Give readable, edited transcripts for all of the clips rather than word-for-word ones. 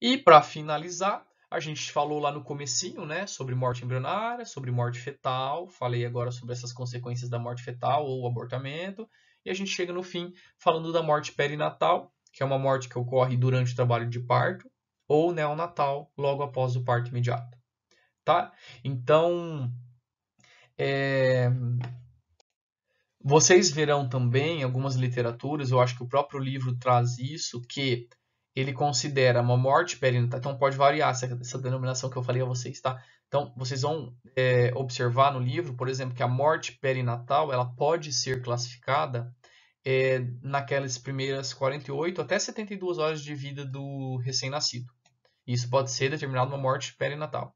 E para finalizar, a gente falou lá no comecinho, né, sobre morte embrionária, sobre morte fetal, falei agora sobre essas consequências da morte fetal ou abortamento, e a gente chega no fim falando da morte perinatal, que é uma morte que ocorre durante o trabalho de parto, ou neonatal, logo após o parto imediato, tá? Então, é, vocês verão também algumas literaturas, eu acho que o próprio livro traz isso, que ele considera uma morte perinatal, então pode variar essa denominação que eu falei a vocês, tá? Então, vocês vão observar no livro, por exemplo, que a morte perinatal ela pode ser classificada naquelas primeiras 48 até 72 horas de vida do recém-nascido. Isso pode ser determinado uma morte perinatal.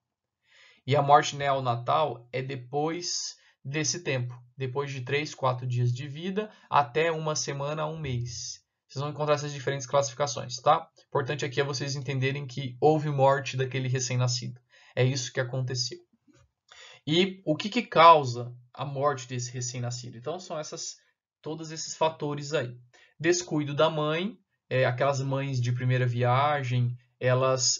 E a morte neonatal é depois desse tempo, depois de 3, 4 dias de vida, até uma semana a um mês. Vocês vão encontrar essas diferentes classificações, tá? O importante aqui é vocês entenderem que houve morte daquele recém-nascido. É isso que aconteceu. E o que causa a morte desse recém-nascido? Então, são todos esses fatores aí. Descuido da mãe, aquelas mães de primeira viagem, elas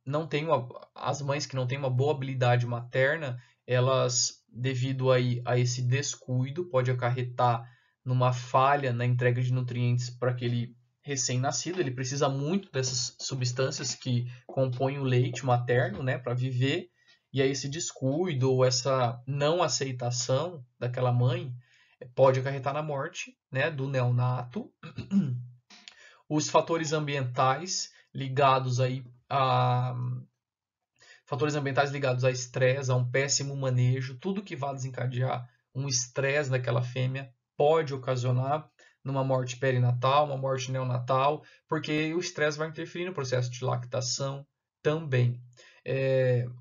não têm as mães que não têm uma boa habilidade materna, elas, devido aí a esse descuido, pode acarretar numa falha na entrega de nutrientes para aquele recém-nascido. Ele precisa muito dessas substâncias que compõem o leite materno, né, para viver. E aí esse descuido ou essa não aceitação daquela mãe pode acarretar na morte, né, do neonato. Os fatores ambientais ligados aí a estresse, a um péssimo manejo, tudo que vá desencadear um estresse naquela fêmea pode ocasionar numa morte perinatal, uma morte neonatal, porque o estresse vai interferir no processo de lactação também.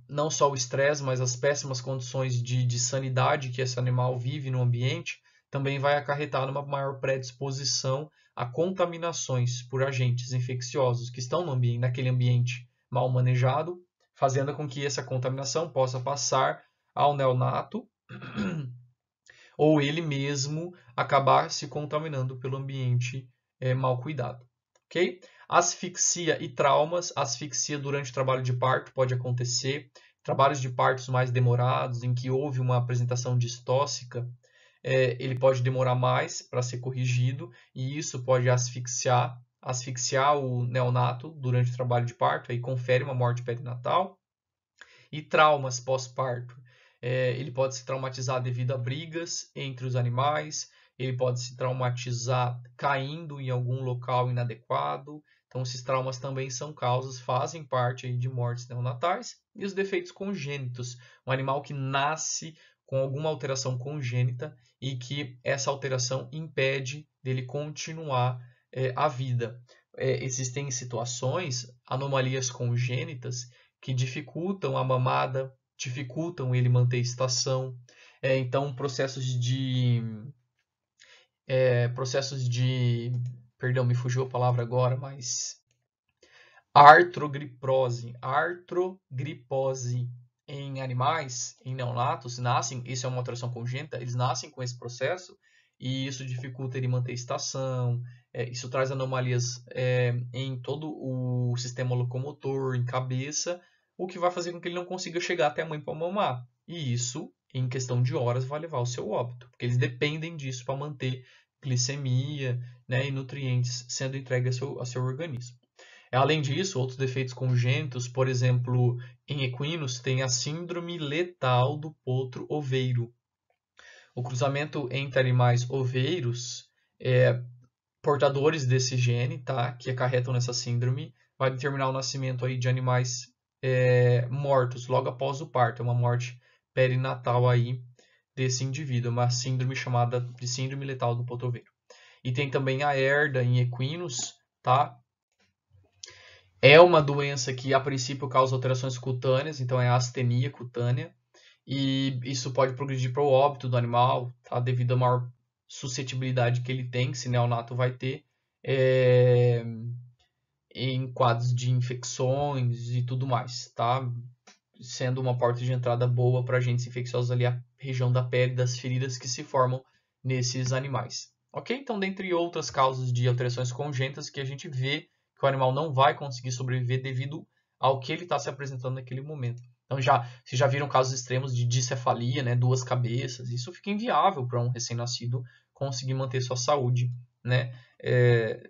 Não só o estresse, mas as péssimas condições de sanidade que esse animal vive no ambiente também vai acarretar numa maior predisposição a contaminações por agentes infecciosos que estão naquele ambiente mal manejado, fazendo com que essa contaminação possa passar ao neonato ou ele mesmo acabar se contaminando pelo ambiente mal cuidado. Ok? Asfixia e traumas. Asfixia durante o trabalho de parto pode acontecer. Trabalhos de partos mais demorados, em que houve uma apresentação distóxica, ele pode demorar mais para ser corrigido e isso pode asfixiar o neonato durante o trabalho de parto, aí confere uma morte perinatal. E traumas pós-parto. Ele pode se traumatizar devido a brigas entre os animais, ele pode se traumatizar caindo em algum local inadequado. Então, esses traumas também são causas, fazem parte aí de mortes neonatais. E os defeitos congênitos. Um animal que nasce com alguma alteração congênita e que essa alteração impede dele continuar a vida. Existem situações, anomalias congênitas, que dificultam a mamada, dificultam ele manter estação. Então, perdão, me fugiu a palavra agora, mas artrogripose em animais, em neonatos, isso é uma alteração congênita, eles nascem com esse processo e isso dificulta ele manter estação, isso traz anomalias em todo o sistema locomotor, em cabeça, o que vai fazer com que ele não consiga chegar até a mãe para mamar. E isso, em questão de horas, vai levar ao seu óbito, porque eles dependem disso para manter glicemia, né, e nutrientes sendo entregues ao seu organismo. Além disso, outros defeitos congênitos, por exemplo, em equinos, tem a síndrome letal do potro oveiro. O cruzamento entre animais oveiros, portadores desse gene, tá, que acarretam nessa síndrome, vai determinar o nascimento aí de animais mortos logo após o parto. É uma morte perinatal aí desse indivíduo, uma síndrome chamada de síndrome letal do potro oveiro. E tem também a herda em equinos, tá? É uma doença que, a princípio, causa alterações cutâneas, então é a astenia cutânea, e isso pode progredir para o óbito do animal, tá? Devido à maior suscetibilidade que ele tem, que esse neonato vai ter, em quadros de infecções e tudo mais, tá? Sendo uma porta de entrada boa para agentes infecciosos ali, a região da pele, das feridas que se formam nesses animais. Ok? Então, dentre outras causas de alterações congênitas que a gente vê que que o animal não vai conseguir sobreviver devido ao que ele está se apresentando naquele momento. Então, vocês já viram casos extremos de dicefalia, né, 2 cabeças. Isso fica inviável para um recém-nascido conseguir manter sua saúde, né,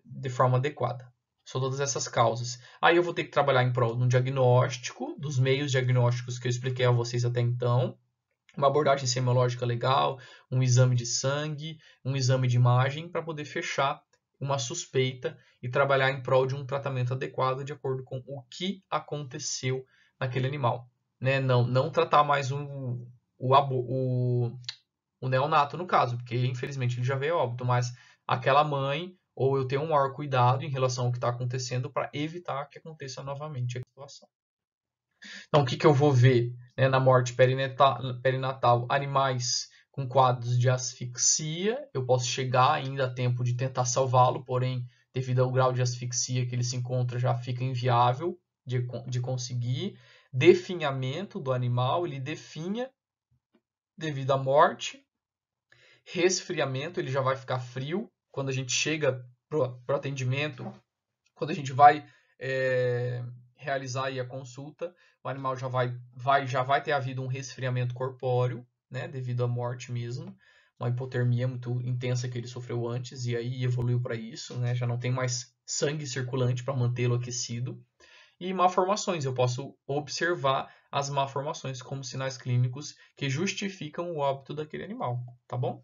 de forma adequada. São todas essas causas. Aí eu vou ter que trabalhar em prol de um diagnóstico, dos meios diagnósticos que eu expliquei a vocês até então, uma abordagem semiológica legal, um exame de sangue, um exame de imagem, para poder fechar uma suspeita e trabalhar em prol de um tratamento adequado de acordo com o que aconteceu naquele animal. Né? Não tratar mais o neonato no caso, porque infelizmente ele já veio a óbito, mas aquela mãe, ou eu tenho um maior cuidado em relação ao que está acontecendo para evitar que aconteça novamente a situação. Então, o que eu vou ver, né, na morte perinatal? Animais com quadros de asfixia. Eu posso chegar ainda a tempo de tentar salvá-lo, porém, devido ao grau de asfixia que ele se encontra, já fica inviável de conseguir. Definhamento do animal, ele definha devido à morte. Resfriamento, ele já vai ficar frio. Quando a gente chega para o atendimento, quando a gente vai realizar aí a consulta, o animal já vai ter havido um resfriamento corpóreo, né, devido à morte mesmo, uma hipotermia muito intensa que ele sofreu antes e aí evoluiu para isso, né, já não tem mais sangue circulante para mantê-lo aquecido. E malformações, eu posso observar as malformações como sinais clínicos que justificam o óbito daquele animal, tá bom?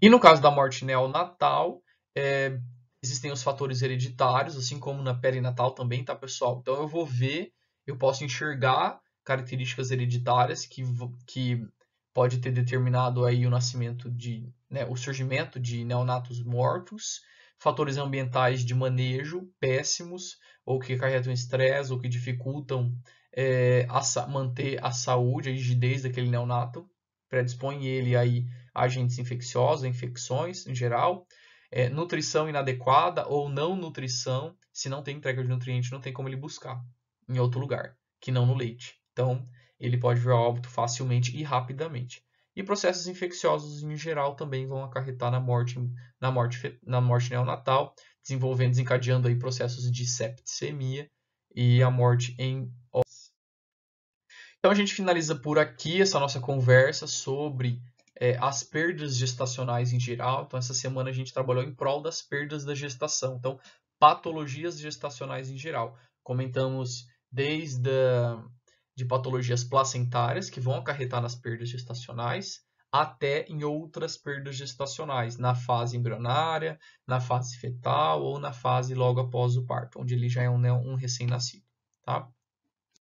E no caso da morte neonatal, existem os fatores hereditários, assim como na perinatal também, tá, pessoal? Então eu vou ver, eu posso enxergar características hereditárias que pode ter determinado aí o nascimento o surgimento de neonatos mortos, fatores ambientais de manejo péssimos, ou que acarretam estresse, ou que dificultam manter a saúde, a rigidez daquele neonato, predispõe ele aí a agentes infecciosos, infecções em geral. Nutrição inadequada ou não nutrição, se não tem entrega de nutriente, não tem como ele buscar em outro lugar, que não no leite. Então, ele pode vir a óbito facilmente e rapidamente. E processos infecciosos em geral também vão acarretar na morte neonatal, desencadeando aí processos de septicemia e a morte em óssea. Então a gente finaliza por aqui essa nossa conversa sobre as perdas gestacionais em geral. Então, essa semana a gente trabalhou em prol das perdas da gestação. Então, patologias gestacionais em geral. Comentamos de patologias placentárias, que vão acarretar nas perdas gestacionais, até em outras perdas gestacionais, na fase embrionária, na fase fetal ou na fase logo após o parto, onde ele já é um recém-nascido. Tá?